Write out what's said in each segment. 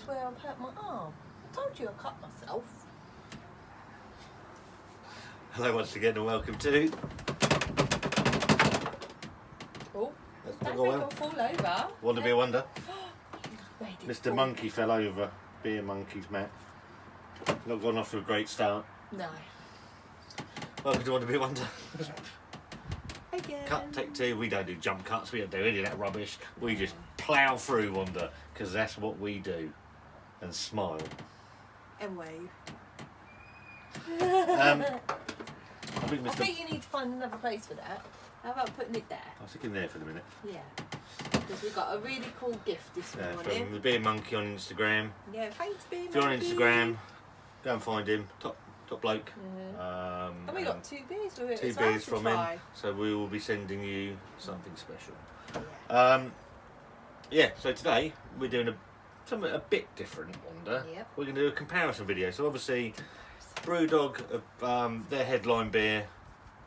That's where I've hurt my arm. I told you I cut myself. Hello once again and welcome to... Oh, That's don't not make well. her fall over. Wanda be a wonder. Made it Mr. fall. Monkey fell over. Beer Monkey's Matt. Not gone off to a great start. No. Welcome to Wanda be a wonder. Again. Cut, take two. We don't do jump cuts. We don't do any of that rubbish. We just plough through Wanda because that's what we do. And smile. And wave. I think I Mr. think you need to find another place for that. How about putting it there? I was thinking there for the minute. Yeah. Because we've got a really cool gift this morning. From the Beer Monkey on Instagram. Yeah, thanks, Beer If you're on Monkey. Instagram, go and find him. Top bloke. And we got 2 beers with it. Two as well beers to from try. him. So we will be sending you something special. Yeah. Yeah, so today we're doing something a bit different, Wanda. Yep. We're going to do a comparison video. So obviously, Brewdog, their headline beer,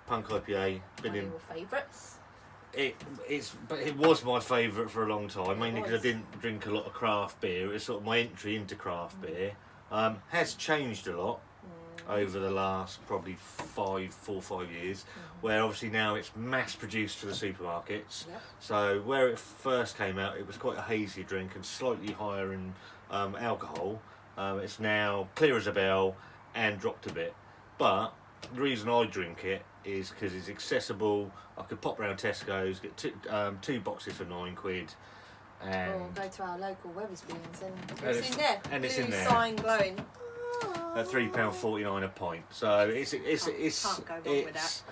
Punk IPA, been One of in. your favourites. But it was my favourite for a long time, mainly because I was. didn't drink a lot of craft beer. It was sort of my entry into craft beer. Has changed a lot over the last probably 4 or 5 years, where obviously now it's mass produced for the supermarkets. Yep. So where it first came out, it was quite a hazy drink and slightly higher in alcohol. It's now clear as a bell and dropped a bit. But the reason I drink it is because it's accessible. I could pop round Tesco's, get two boxes for £9, and Or go to our local Wetherspoons and And it's in there. and it's Blue in there. sign glowing. at £3.49 a pint. So it's Can't go wrong with that.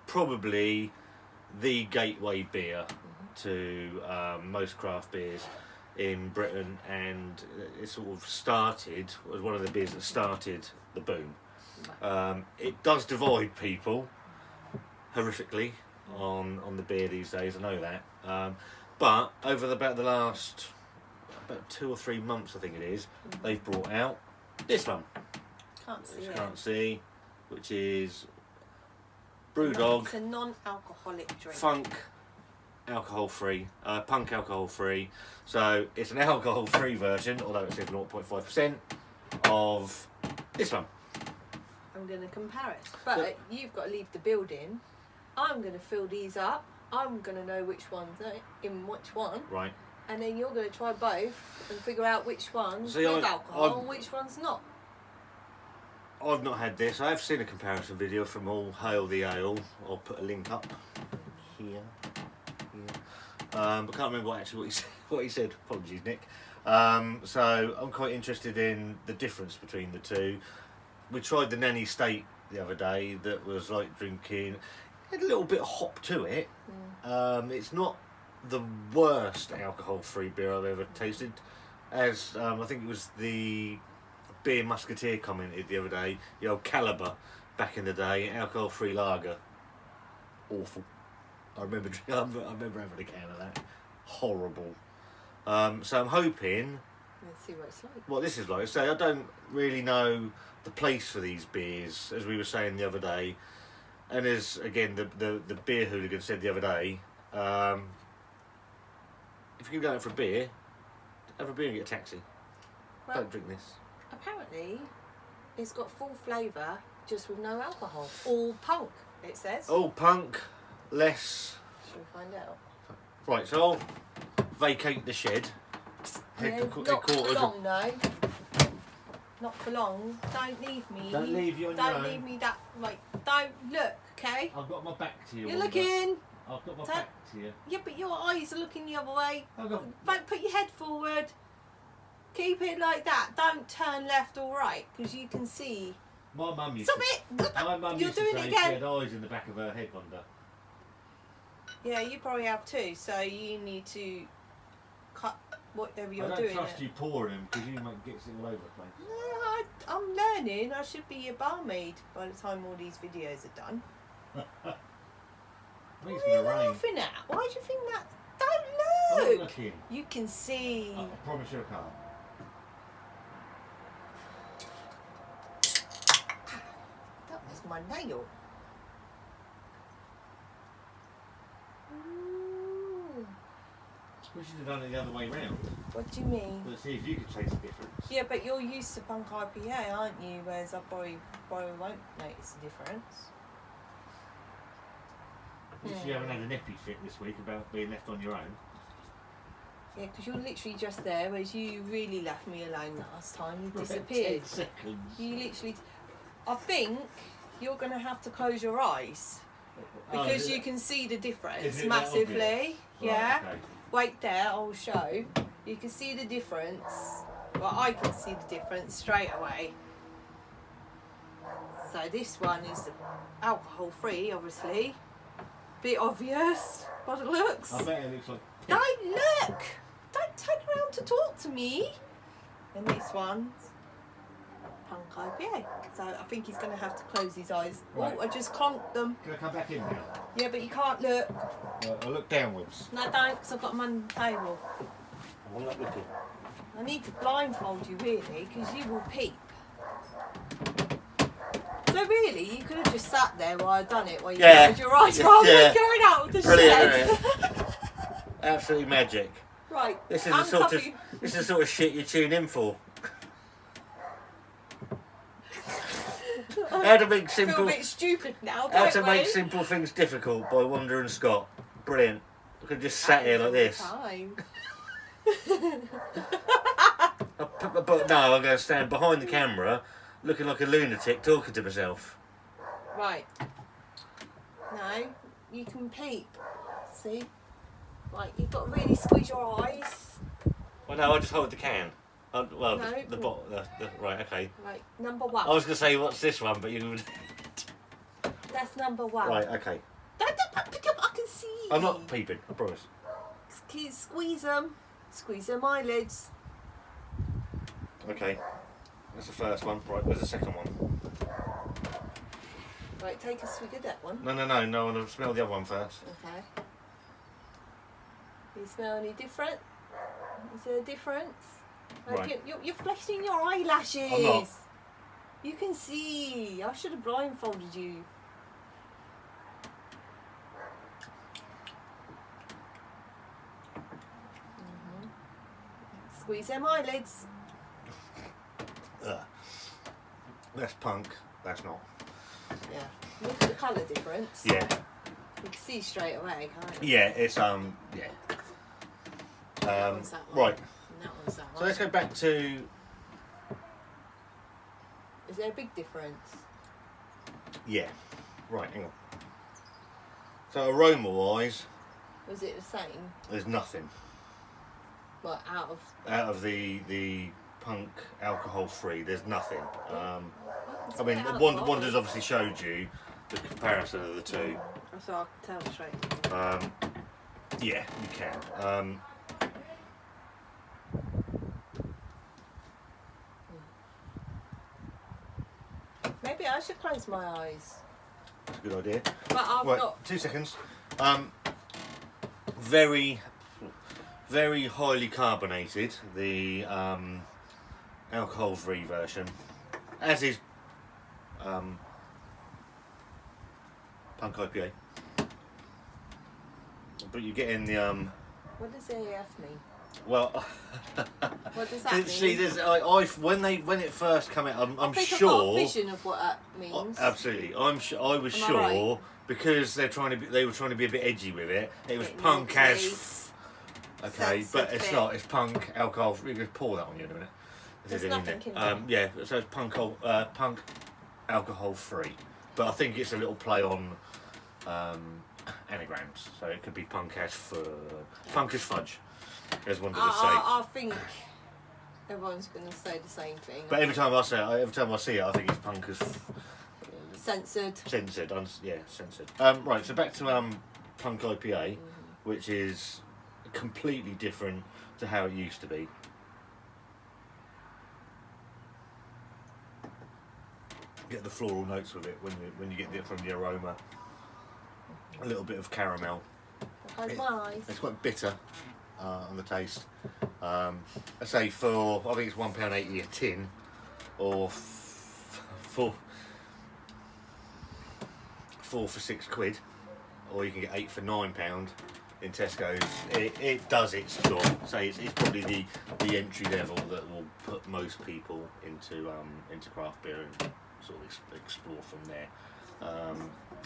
probably the gateway beer to most craft beers in Britain, and it sort of was one of the beers that started the boom. It does divide people horrifically on the beer these days, I know that. But over about the last 2 or 3 months, I think it is, they've brought out this one, Can't see which you it. can't see, which is Brewdog It's a non-alcoholic drink. Punk alcohol free. So it's an alcohol free version, although it says 0.5% of this one. I'm going to compare it. But you've got to leave the building. I'm going to fill these up. I'm going to know which one's in which one. Right. And then you're going to try both and figure out which one's See, with alcohol I've- and which one's not. I've not had this. I have seen a comparison video from All Hail the Ale. I'll put a link up here. But can't remember what he said. Apologies, Nick. So I'm quite interested in the difference between the two. We tried the Nanny State the other day. That was like drinking. It had a little bit of hop to it. It's not the worst alcohol-free beer I've ever tasted. As I think it was the Beer Musketeer commented the other day, the old Caliber back in the day, alcohol-free lager. Awful. I remember having a can of that. Horrible. So I'm hoping Let's see what it's like. what this is like. So I don't really know the place for these beers, as we were saying the other day. And as again the beer hooligan said the other day, if you go out for a beer, have a beer and get a taxi. Well, Don't drink this. apparently, it's got full flavour, just with no alcohol. All punk, it says. Oh, punk, less. Shall we find out? Right, so I'll vacate the shed. Yeah, not for long, no. Not for long. Don't leave me. Don't leave you on your Don't own. leave me that. Like, don't look, okay? I've got my back to you. You're looking. I've got my Don't- back to you. Yeah, but your eyes are looking the other way. I've got. Don't put your head forward. Keep it like that. Don't turn left or right, because you can see. My mum used Stop to. it! My mum You're used to doing say it she again. had eyes in the back of her head, Wanda. Yeah, you probably have too. So you need to cut whatever you're I don't doing. trust you pouring them because you might get it all over the place. No, I'm learning. I should be a barmaid by the time all these videos are done. I think it's What are you going to rain. laughing at? Why do you think that? I'm Don't not look. looking. You can see. I promise you I can't. That was my nail. Ooh. We should have done it the other way round. What do you mean? Let's see if you could taste the difference. Yeah, but you're used to punk IPA, aren't you? Whereas I probably won't notice the difference. At least you haven't had an epi fit this week about being left on your own. Yeah, because you're literally just there, whereas you really left me alone last time. You For about disappeared. 10 seconds. You literally... I think you're going to have to close your eyes. Because you can see the difference massively. Right, Yeah. okay. Wait there, I'll show. You can see the difference. Well, I can see the difference straight away. So this one is alcohol free, obviously. Bit obvious by the looks. I bet it looks like... Don't look! Don't turn around to talk to me. And this one's punk IPA. So I think he's going to have to close his eyes. Right. Oh, I just conked them. Can I come back in now? Yeah, but you can't look. I'll look downwards. No, don't, because I've got them on the table. I'm not looking. I need to blindfold you, really, because you will peep. So really, you could have just sat there while I'd done it, while you closed your eyes rather than going out of the shed. Absolutely magic. Right, This is the sort of shit you tune in for. How to make I feel simple a bit stupid now, How don't to we? make simple things difficult by Wanda and Scott. Brilliant. I could just sat here like this. Time. But no, I'm going to stand behind the camera, looking like a lunatic, talking to myself. Right. No, you can peep. See? Right, you've got to really squeeze your eyes. Well, no, I just hold the can. Well, No. the bottle. Right, okay. Right, number one. I was going to say, what's this one, but you. That's number one. Right, okay. Don't pick up, I can see. I'm not peeping, I promise. Squeeze them. Squeeze them eyelids. Okay. That's the first one. Right, where's the second one? Right, take a swig of that one. No, I want to smell the other one first. Okay. Do you smell any different? Is there a difference? Right. You're flashing your eyelashes. I'm not. You can see. I should have blindfolded you. Squeeze them eyelids. Ugh. That's punk. That's not. Yeah. Look at the colour difference. Yeah. You can see straight away, can't you? Yeah, it's yeah. That one's that one. Right. And that one's that one. So let's go back to. Is there a big difference? Yeah. Right. Hang on. So aroma wise, Was it the same? there's nothing Well, out of the punk alcohol free. There's nothing. I mean, Alcohol. Wanda's obviously showed you the comparison of the two. So I can tell straight. Yeah, you can. Maybe I should close my eyes. That's a good idea. But I've Right, got. 2 seconds. Very, very highly carbonated. The alcohol-free version, as is punk IPA. But you get in the What does AF mean? well. What does that mean? See, there's when it first came out, I'm I think sure. I've got a vision of what that means. Absolutely, I was Am I sure right? because they were trying to be a bit edgy with it. It was Bit punk naughty. as okay, but it's Sensitive. not. It's punk alcohol. We're going to pour that on you in a minute. There's in nothing there. in there. Yeah, so it's punk alcohol free, but I think it's a little play on anagrams. So it could be punk as fudge, as one would say. I think everyone's going to say the same thing. But every time I see it, I think it's punk as Censored. censored. Censored. Right, so back to punk IPA, which is completely different to how it used to be. Get the floral notes with it when you get it from the aroma. A little bit of caramel. Close my eyes. It's quite bitter on the taste. I say for I think it's £1.80 a tin, or four for £6, or you can get 8 for £9. in Tesco's, it does its job. So it's probably the entry level that will put most people into craft beer and sort of explore from there.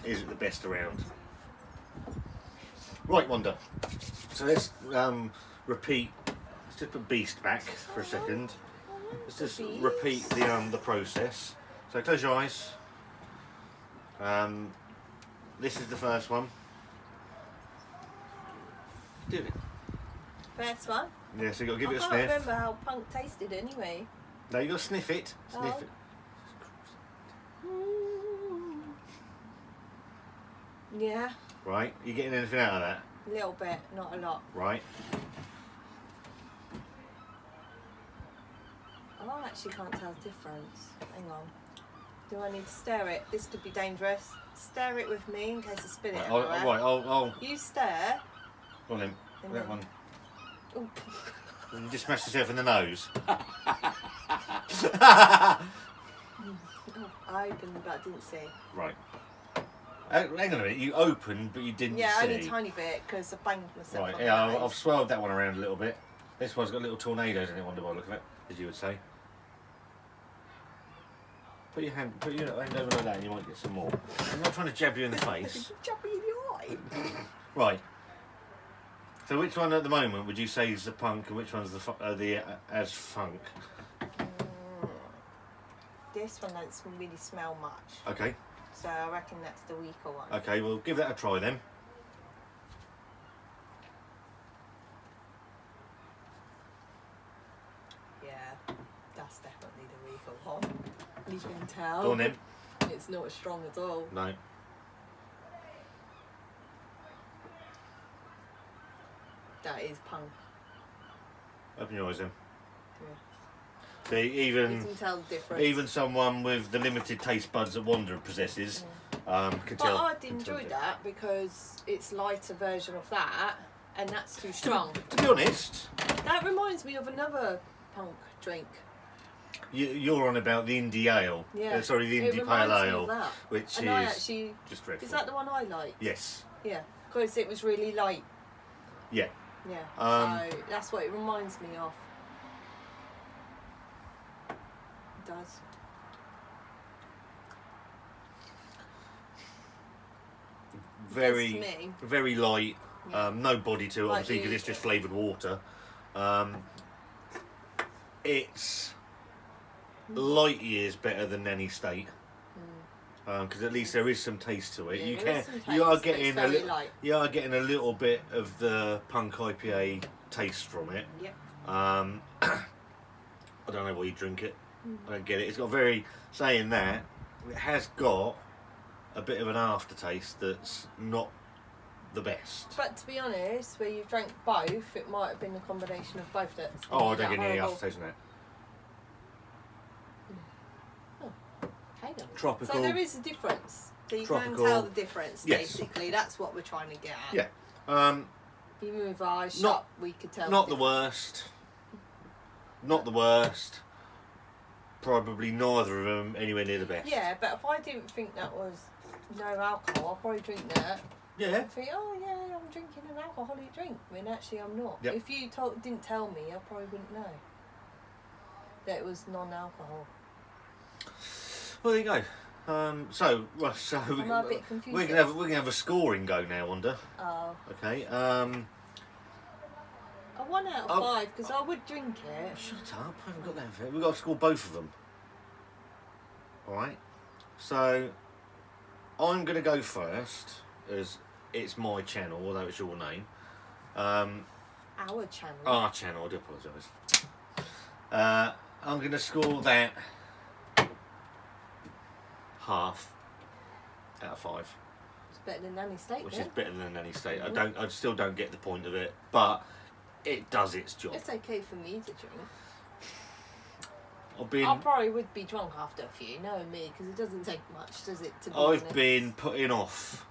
Is it the best around? Right, Wanda. So let's repeat. Let's just put Beast back for a second. Let's just repeat the process. So close your eyes. This is the first one. Do it. First one? Yeah, so you got to give it a I sniff. can't remember how punk tasted anyway. No, you got to sniff it. Sniff it. Yeah, Right. You getting anything out of that? a little bit, not a lot. Right. I actually can't tell the difference. Hang on. Do I need to stir it? This could be dangerous. Stir it with me in case I spill it everywhere. I'll. You stir. Go on then. And That then- one. Ooh. You just smashed yourself in the nose. Oh, I opened but I didn't see. Right. Hang on a minute. You opened, but you didn't Yeah, see. only a tiny bit because I banged myself Right. on Yeah, the I've nose. swirled that one around a little bit. This one's got little tornadoes in it. Wonder by the look of it, as you would say. Put your hand over like that, and you might get some more. I'm not trying to jab you in the face. Jab me in the eye. Right. So which one at the moment would you say is the punk, and which one's the as funk? This one doesn't really smell much, Okay. so I reckon that's the weaker one. Okay. Well, give that a try then. Yeah, that's definitely the weaker one. You can tell. Go on then. It's not as strong at all. No. That is punk. Open your eyes then. Yeah. See, You even can tell the difference. even someone with the limited taste buds that Wanda possesses can But tell. I'd can tell enjoy the that because it's lighter version of that, and that's too strong. To be honest, That reminds me of another punk drink. you're on about the indie ale. Yeah. Sorry, the It indie reminds pale me of ale, that. which And I is actually, just dreadful. is that the one I like? Yes. Yeah, because it was really light. Yeah. Yeah. Um, So that's what it reminds me of. It does. Very, It's me. very light. Yeah. No body to it, Like obviously, because you- it's just flavoured water. It's light years better than any state. Because at least there is some taste to it. Yeah, you there is can, some you are taste, but it's getting a very little, light. you are getting a little bit of the punk IPA taste from it. Yep. I don't know why you drink it. I don't get it. It's got very, saying that, it has got a bit of an aftertaste that's not the best. But to be honest, where you've drank both, it might have been a combination of both that's Oh, I that don't get any horrible. aftertaste in that. Hang on. Tropical. So there is a difference. So you Tropical. can tell the difference, Yes. basically. That's what we're trying to get at. Yeah. Even with our eyes Not- shut, we could tell. Not the difference. worst. Not the worst. Probably neither of them anywhere near the best. Yeah, but if I didn't think that was no alcohol, I'd probably drink that. Yeah. I'd think, oh yeah, I'm drinking an alcoholic drink. When actually I'm not. Yep. If you didn't tell me, I probably wouldn't know that it was non-alcohol. Well, there you go. So I'm a bit confused. we can have a scoring go now, Wanda. Oh, Okay. a 1 out of Oh. 5 because I would drink it. Shut up! I haven't got that for it. We've got to score both of them. All right. So I'm going to go first, as it's my channel, although it's your name. Our channel. Our channel. I do apologise. I'm going to score that half out of 5, It's better than Nanny Steak. which then. is better than any state. I still don't get the point of it, but it does its job. It's okay for me to drink. I've I probably would be drunk after a few, knowing me, because it doesn't take much, does it? To be I've honest? been putting off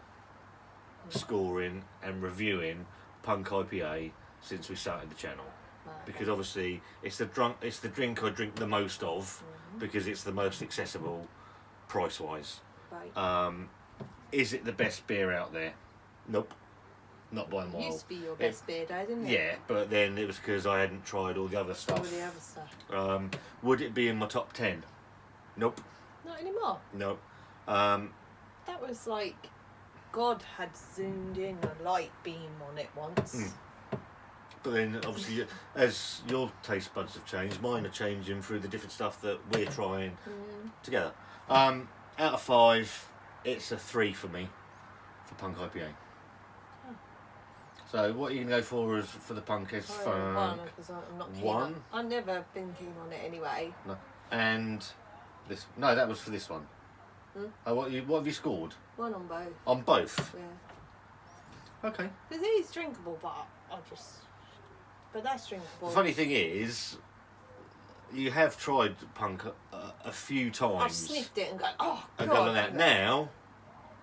scoring and reviewing Punk IPA since we started the channel, Right. because obviously it's the drink I drink the most of, because it's the most accessible price wise. Right. Is it the best beer out there? Nope. not by a It mile. used to be your best beer day, didn't it? Yeah, but then it was because I hadn't tried all the other All stuff. the other stuff. Would it be in my top 10? Nope. Not anymore. Nope. That was like God had zoomed in a light beam on it once. But then, obviously, as your taste buds have changed, mine are changing through the different stuff that we're trying together. Out of 5, it's a 3 for me for Punk IPA. Oh. So, what are you going to go for as for the Punk? Is One, because I'm not keen. One? I've never been keen on it anyway. No. And this? No, that was for this one. Oh, what have you scored? 1 on both. On both? Yeah. Okay. Because it is drinkable, but but that's drinkable. The funny thing is, you have tried Punk a few times. I've sniffed it and gone, oh, and God. gone like that. Now,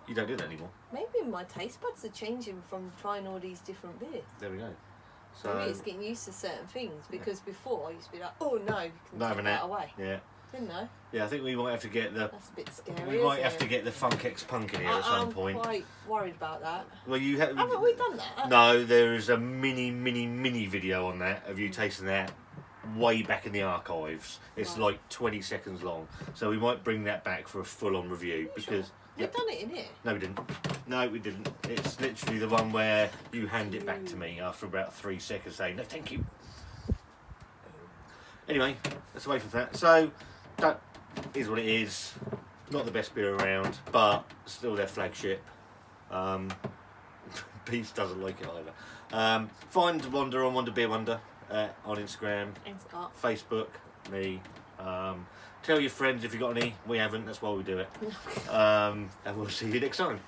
you don't do that anymore. Maybe my taste buds are changing from trying all these different beers. There we go. So, Maybe it's getting used to certain things, because before I used to be like, oh no, you can not take having that that away. Yeah. Didn't I? Yeah, I think we might have to get the. That's a bit scary. We might isn't have it? to get the Funk X Punk in here at some point. I'm quite worried about that. Well, you have. Haven't we done that? No, there is a mini video on that of you tasting that way back in the archives. It's Right. like 20 seconds long, so we might bring that back for a full-on review because. We've done it in here. No, we didn't. No, we didn't. It's literally the one where you hand it back to me after about 3 seconds, saying no, thank you. Anyway, let's away from that. So that is what it is. Not the best beer around, but still their flagship. Peace doesn't like it either. Find Wanda on Wanda Beer Wonder on Instagram, And Scott. Facebook, me. Tell your friends if you've got any. We haven't. That's why we do it. And we'll see you next time.